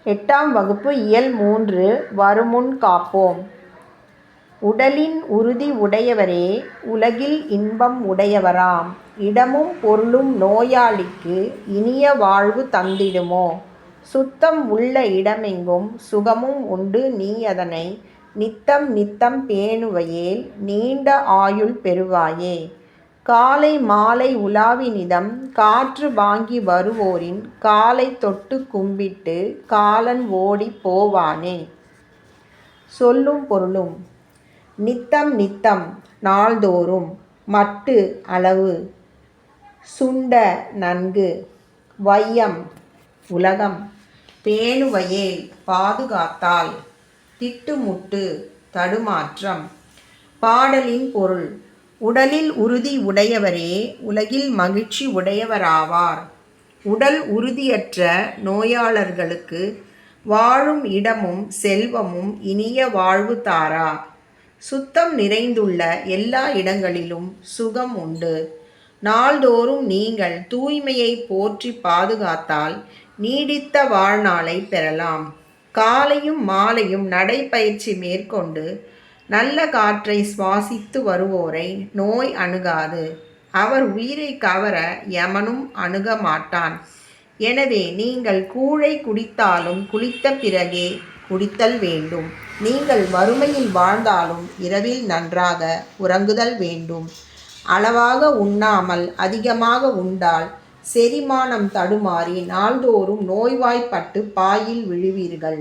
8ஆம் வகுப்பு இயல் 3 வருமுன் காப்போம். உடலின் உறுதி உடையவரே உலகில் இன்பம் உடையவராம். இடமும் பொருளும் நோயாளிக்கு இனிய வாழ்வு தந்திடுமோ? சுத்தம் உள்ள இடமெங்கும் சுகமும் உண்டு நீயதனை நித்தம் நித்தம் பேணுவையேல் நீண்ட ஆயுள் பெறுவாயே. காலை மாலை உலாவினிதம் காற்று வாங்கி வருவோரின் காலைத் தொட்டுக் கும்பிட்டு காலன் ஓடிப் போவானே. சொல்லும் பொருளும் நித்தம் நித்தம் நாள்தோறும் மட்டு அளவு சுண்ட நன்கு வையம் உலகம் பேணுவையேல் பாதுகாத்தால் திட்டுமுட்டு தடுமாற்றம். பாடலின் பொருள் உடலில் உறுதி உடையவரே உலகில் மகிழ்ச்சி உடையவராவார். உடல் உறுதியற்ற நோயாளர்களுக்கு வாழும் இடமும் செல்வமும் இனிய வாழ்வு தாரா. சுத்தம் நிறைந்துள்ள எல்லா இடங்களிலும் சுகம் உண்டு. நாள்தோறும் நீங்கள் தூய்மையை போற்றி பாதுகாத்தால் நீடித்த வாழ்நாளை பெறலாம். காலையும் மாலையும் நடைப்பயிற்சி மேற்கொண்டு நல்ல காற்றை சுவாசித்து வருவோரை நோய் அணுகாது. அவர் உயிரை கவர எமனும் அணுக மாட்டான். எனவே நீங்கள் கூழை குடித்தாலும் குளித்த பிறகே குடித்தல் வேண்டும். நீங்கள் வறுமையில் வாழ்ந்தாலும் இரவில் நன்றாக உறங்குதல் வேண்டும். அளவாக உண்ணாமல் அதிகமாக உண்டால் செரிமானம் தடுமாறி நாள்தோறும் நோய்வாய்ப்பட்டு பாயில் விழுவீர்கள்.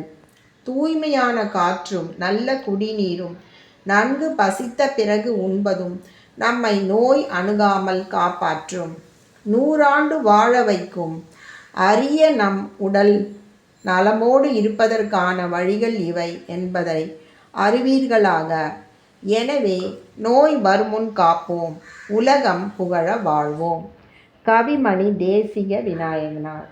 தூய்மையான காற்றும் நல்ல குடிநீரும் நன்கு பசித்த பிறகு உண்பதும் நம்மை நோய் அணுகாமல் காப்பாற்றும். 100 ஆண்டு வாழ வைக்கும் அரிய நம் உடல் நலமோடு இருப்பதற்கான வழிகள் இவை என்பதை அறிவீர்களாக. எனவே நோய் வருமுன் காப்போம், உலகம் புகழ வாழ்வோம். கவிமணி தேசிக விநாயகனார்.